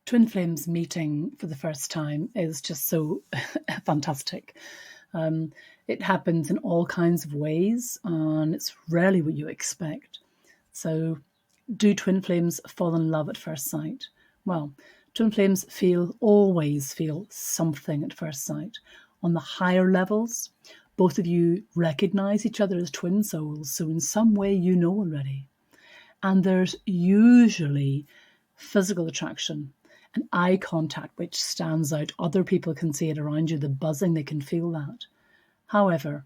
Twin flames meeting for the first time is just so fantastic. Um, it happens in all kinds of ways, and it's rarely what you expect. So, do twin flames fall in love at first sight? Well, twin flames always feel something at first sight. On the higher levels, both of you recognize each other as twin souls, so in some way you know already. And there's usually physical attraction and eye contact, which stands out. Other people can see it around you, the buzzing, they can feel that. However,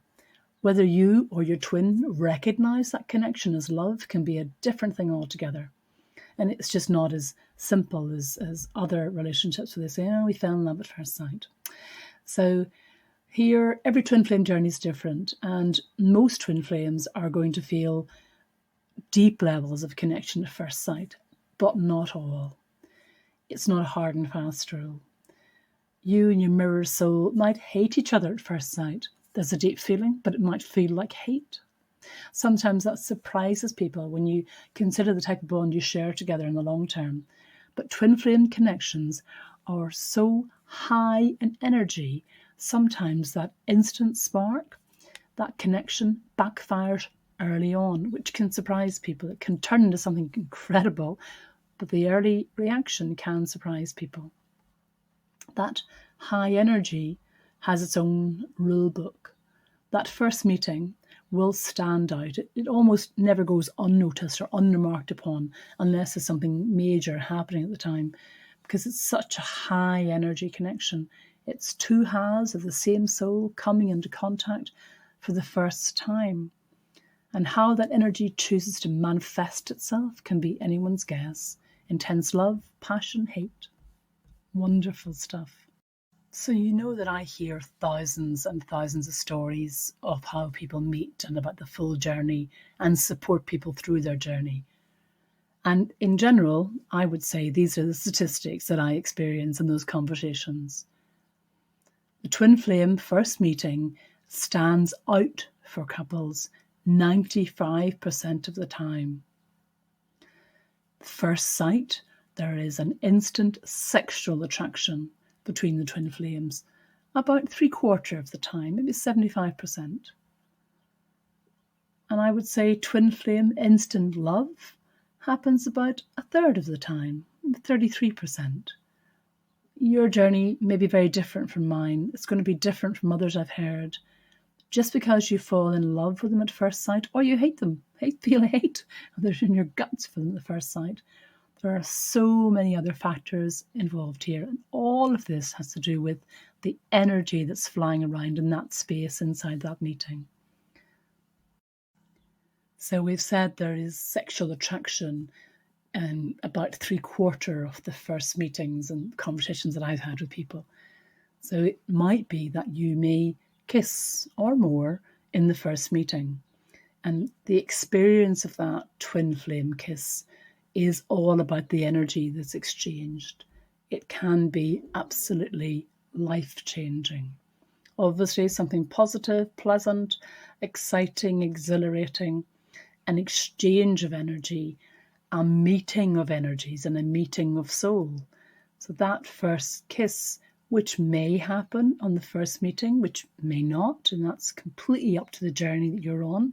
whether you or your twin recognize that connection as love can be a different thing altogether. And it's just not as simple as other relationships where they say, oh, we fell in love at first sight. So here, every twin flame journey is different, and most twin flames are going to feel deep levels of connection at first sight, but not all. It's not a hard and fast rule. You and your mirror soul might hate each other at first sight. There's a deep feeling, but it might feel like hate. Sometimes that surprises people when you consider the type of bond you share together in the long term. But twin flame connections are so high in energy, sometimes that instant spark, that connection backfires early on, which can surprise people. It can turn into something incredible, but the early reaction can surprise people. That high energy has its own rule book. That first meeting will stand out. It almost never goes unnoticed or unremarked upon unless there's something major happening at the time, because it's such a high energy connection. It's two halves of the same soul coming into contact for the first time. And how that energy chooses to manifest itself can be anyone's guess. Intense love, passion, hate. Wonderful stuff. So you know that I hear thousands and thousands of stories of how people meet and about the full journey and support people through their journey. And in general, I would say these are the statistics that I experience in those conversations. The twin flame first meeting stands out for couples 95% of the time. First sight, there is an instant sexual attraction between the twin flames, about 3/4 of the time, maybe 75%. And I would say twin flame instant love happens about 1/3 of the time, 33%. Your journey may be very different from mine. It's going to be different from others I've heard. Just because you fall in love with them at first sight, or you hate them, feel hate, they're in your guts for them at the first sight. There are so many other factors involved here, and all of this has to do with the energy that's flying around in that space inside that meeting. So we've said there is sexual attraction in about 3/4 of the first meetings and conversations that I've had with people. So it might be that you may kiss or more in the first meeting. And the experience of that twin flame kiss is all about the energy that's exchanged. It can be absolutely life-changing. Obviously, something positive, pleasant, exciting, exhilarating, an exchange of energy, a meeting of energies and a meeting of soul. So that first kiss, which may happen on the first meeting, which may not, and that's completely up to the journey that you're on,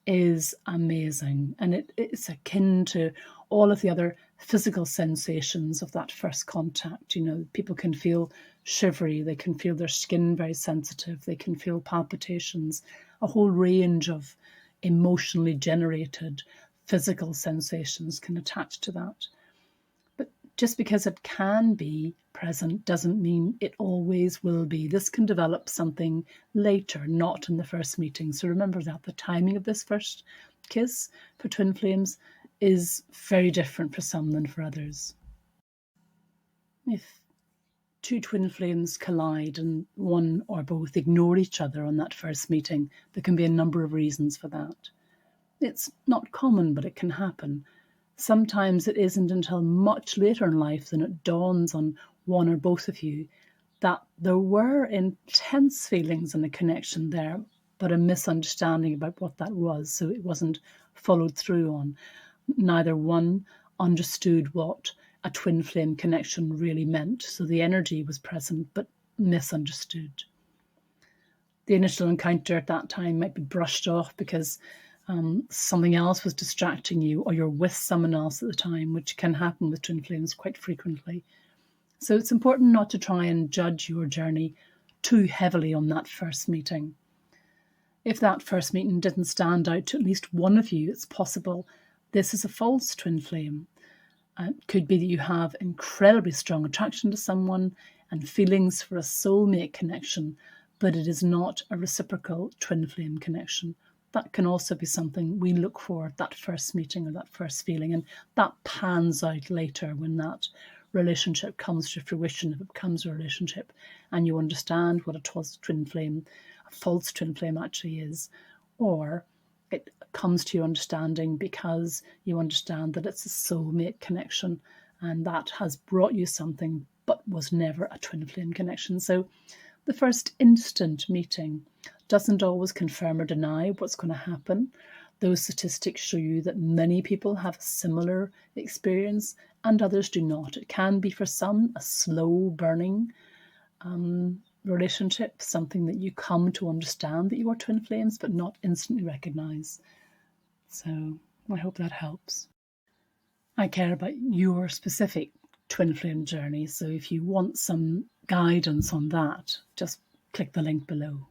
is amazing. And it's akin to all of the other physical sensations of that first contact. You know, people can feel shivery, they can feel their skin very sensitive, they can feel palpitations, a whole range of emotionally generated physical sensations can attach to that. But just because it can be present doesn't mean it always will be. This can develop something later, not in the first meeting. So remember that the timing of this first kiss for twin flames is very different for some than for others. If two twin flames collide and one or both ignore each other on that first meeting, there can be a number of reasons for that. It's not common, but it can happen. Sometimes it isn't until much later in life than it dawns on one or both of you that there were intense feelings and a connection there, but a misunderstanding about what that was, so it wasn't followed through on. Neither one understood what a twin flame connection really meant. So the energy was present, but misunderstood. The initial encounter at that time might be brushed off because something else was distracting you, or you're with someone else at the time, which can happen with twin flames quite frequently. So it's important not to try and judge your journey too heavily on that first meeting. If that first meeting didn't stand out to at least one of you, it's possible this is a false twin flame. It could be that you have incredibly strong attraction to someone and feelings for a soulmate connection, but it is not a reciprocal twin flame connection. That can also be something we look for at that first meeting or that first feeling, and that pans out later when that relationship comes to fruition, if it becomes a relationship, and you understand what a twin flame, a false twin flame actually is, or it comes to your understanding because you understand that it's a soulmate connection and that has brought you something but was never a twin flame connection. So the first instant meeting doesn't always confirm or deny what's going to happen. Those statistics show you that many people have a similar experience and others do not. It can be for some a slow burning relationship, something that you come to understand that you are twin flames but not instantly recognize. So I hope that helps. I care about your specific twin flame journey, so if you want some guidance on that, just click the link below.